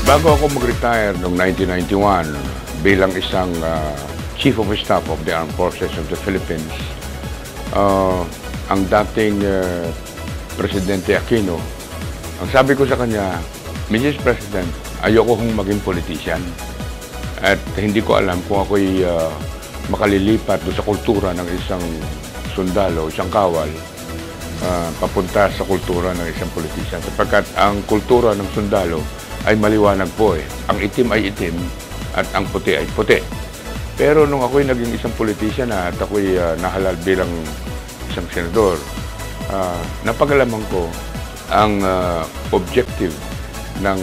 Bago ako mag-retire noong 1991 bilang isang Chief of Staff of the Armed Forces of the Philippines, ang dating Presidente Aquino, ang sabi ko sa kanya, Mrs. President, ayoko kong maging politician at hindi ko alam kung ako'y makalilipat doon sa kultura ng isang sundalo, isang kawal, papunta sa kultura ng isang politician. Sapagkat ang kultura ng sundalo ay maliwanag po eh. Ang itim ay itim at ang puti ay puti. Pero nung ako'y naging isang politician at ako'y nahalal bilang isang senador, napagalaman ko ang objective ng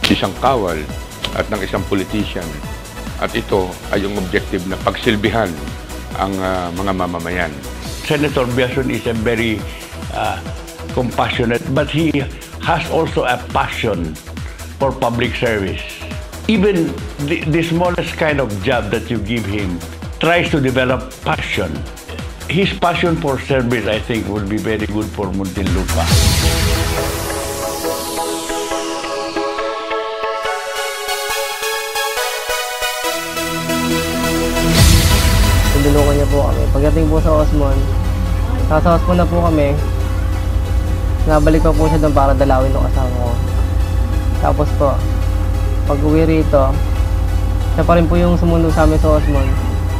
isang kawal at ng isang politician. At ito ay yung objective na pagsilbihan ang mga mamamayan. Senator Biason is a very compassionate, but he has also a passion for public service. Even the smallest kind of job that you give him tries to develop passion. His passion for service, I think, will be very good for Muntinlupa. Tinulungan niya po kami. Pagdating po sa Osmon, nasa Osmon na po kami, nabalik pa po siya doon para dalawin ng asawa ko. Tapos po, pag uwi rito, siya pa rin po yung sumundo sa amin sa Osmon.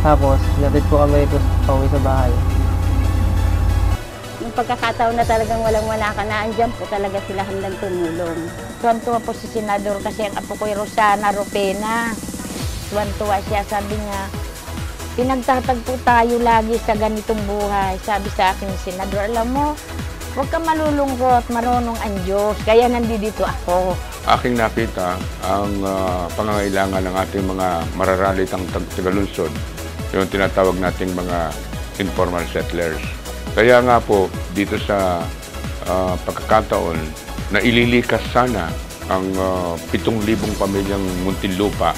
Tapos, natid po kami rito pauwi sa bahay. Yung pagkakataon na talagang walang-wala ka na, andyan po talaga sila handang tumulong. Tuwan-tuwa po si Senador kasi ang apo ko'y Rosana Ropena. Tuwan-tuwa siya, sabi niya, pinagtatagpo tayo lagi sa ganitong buhay. Sabi sa akin ni Senador, alam mo, huwag ka malulungkot, marunong ang Diyos, kaya nandito ako. Aking nakita ang pangangailangan ng ating mga mararalitang tagalunsod, yung tinatawag nating mga informal settlers. Kaya nga po, dito sa pagkakataon na ililikas sana ang 7,000 pamilyang Muntinlupa,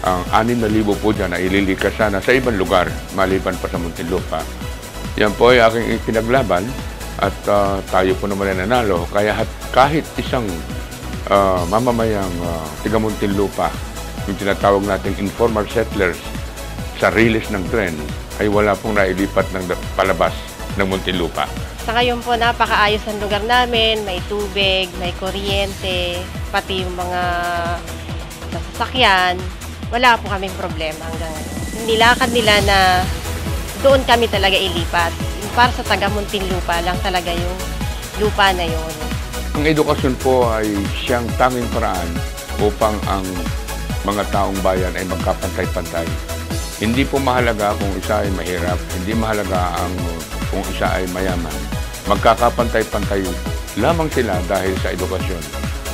ang 6,000 po dyan na ililikas sana sa ibang lugar, maliban pa sa Muntinlupa. Yan po ay aking ipinaglaban at tayo po naman ay nanalo. Kaya kahit isang mamamayang tiga Muntinlupa, yung tinatawag nating informal settlers, sa release ng tren, ay wala pong nailipat ng palabas ng Muntinlupa. Sa ngayon po, napakaayos ang lugar namin, may tubig, may kuryente, pati yung mga sasakyan. Wala po kaming problema hanggang ngayon. Nilakad nila na doon kami talaga ilipat. Para sa taga Muntinlupa lang talaga yung lupa na yun. Ang edukasyon po ay siyang tanging paraan upang ang mga taong bayan ay magkapantay-pantay. Hindi po mahalaga kung isa ay mahirap, hindi mahalaga kung isa ay mayaman. Magkakapantay-pantay lamang sila dahil sa edukasyon.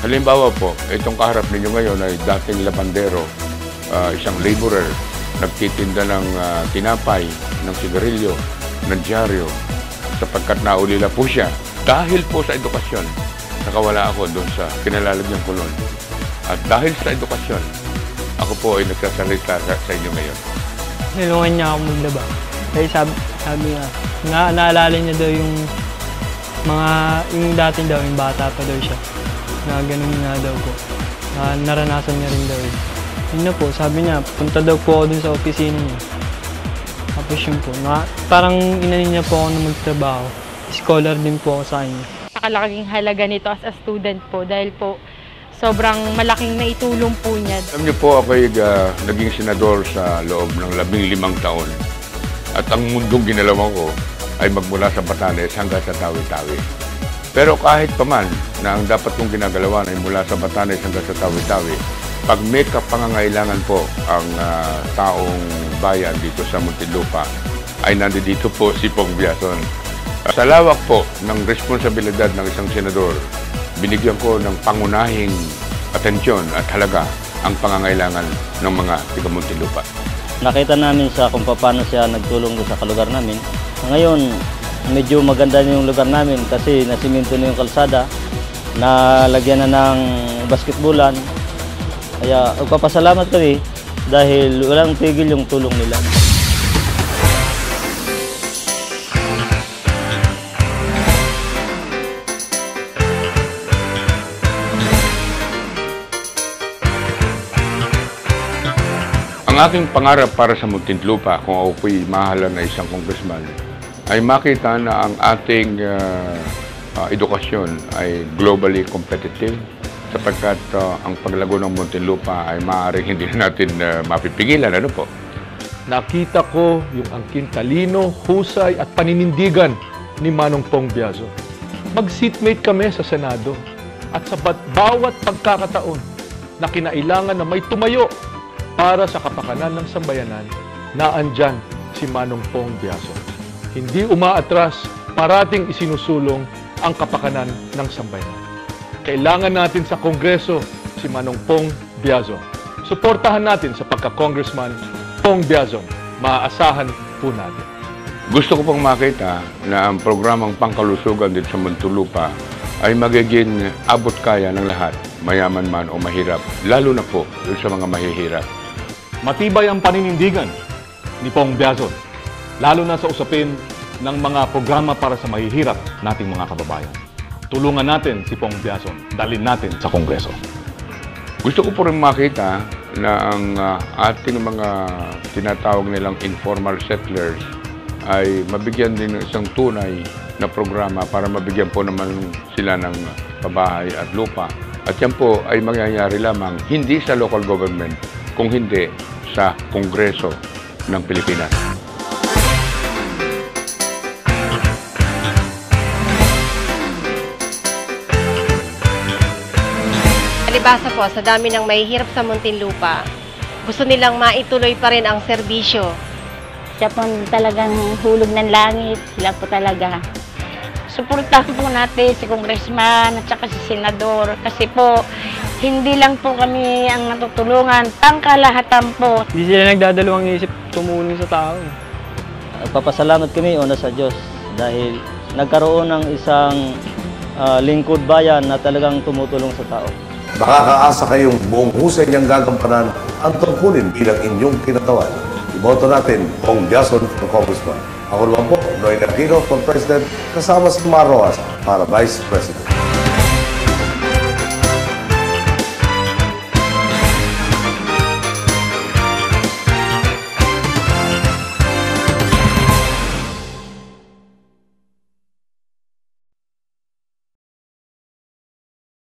Halimbawa po, itong kaharap ninyo ngayon ay dating labandero, isang laborer, nagtitinda ng tinapay, ng sigarilyo, ng dyaryo, sapagkat naulila po siya. Dahil po sa edukasyon, nakawala ako doon sa kinalalagyan kulon. At dahil sa edukasyon, ako po ay nagsasalita sa inyo ngayon. Nilungan niya ako maglaba. Kaya sabi nga, naalala niya daw yung dating daw, yung bata pa daw siya. Na ganun nga daw po. Naranasan niya rin daw yun. Yun na po, sabi niya, punta daw po ako dun sa opisina niya. Tapos yun po, parang inanin niya po ako na magtrabaho. Scholar din po ako sa kanya. Nakalaking halaga nito as a student po dahil po sobrang malaking naitulong po niya. Alam niyo po, ako ay naging senador sa loob ng 15 taon. At ang mundong ginalawan ko ay magmula sa Batanes hanggang sa Tawi-Tawi. Pero kahit paman na ang dapat kong ginagalawan ay mula sa Batanes hanggang sa Tawi-Tawi, pag may kapangangailangan po ang taong bayan dito sa Muntinlupa, ay nandito po si Pong Biason. Sa lawak po ng responsibilidad ng isang senador, binigyan ko ng pangunahing atensyon at halaga ang pangangailangan ng mga tiga Muntinlupa. Nakita namin siya kung paano siya nagtulong sa kalugar namin. Ngayon, medyo maganda na yung lugar namin kasi nasiminto na yung kalsada, nalagyan na ng basketballan. Kaya magpapasalamat kami dahil walang tigil yung tulong nila. aking pangarap para sa Muntinlupa kung ako po'y mahalan na isang congressman ay makita na ang ating edukasyon ay globally competitive sapagkat ang paglago ng Muntinlupa ay maaaring hindi na natin mapipigilan. Ano po? Nakita ko yung angking talino, husay at paninindigan ni Manong Pong Biazo. Mag-seatmate kami sa Senado at sa bawat pagkakataon na kinailangan na may tumayo para sa kapakanan ng sambayanan, naandyan si Manong Pong Biazo. Hindi umaatras, parating isinusulong ang kapakanan ng sambayanan. Kailangan natin sa Kongreso si Manong Pong Biazo. Suportahan natin sa pagka-congressman Pong Biazo. Maaasahan po natin. Gusto ko pong makita na ang programang pangkalusugan din sa Muntinlupa ay magiging abot kaya ng lahat, mayaman man o mahirap, lalo na po sa mga mahihirap. Matibay ang paninindigan ni Pong Biazo, lalo na sa usapin ng mga programa para sa mahihirap nating mga kababayan. Tulungan natin si Pong Biazo, dalhin natin sa Kongreso. Gusto ko po rin makita na ang ating mga tinatawag nilang informal settlers ay mabigyan din ng isang tunay na programa para mabigyan po naman sila ng pabahay at lupa. At yan po ay mangyayari lamang hindi sa local government, kung hindi sa Kongreso ng Pilipinas. Palibasa po, sa dami ng mahihirap sa Muntinlupa, gusto nilang maituloy pa rin ang serbisyo. Siya po talagang hulog ng langit. Sila po talaga. Suportahan po natin si congressman at saka si senador. Kasi po, hindi lang po kami ang natutulungan. Pangkalahatan po. Hindi sila nagdadalawang isip tumulong sa tao. Papasalamat kami una sa Diyos dahil nagkaroon ng isang lingkod bayan na talagang tumutulong sa tao. Makakaasa kayong buong husay niyang gagampanan ang tungkulin bilang inyong kinatawan. Iboto natin Pong Biazo for Congressman. Ako naman po, Noy Aquino for President, kasama si Mar Rojas para Vice President.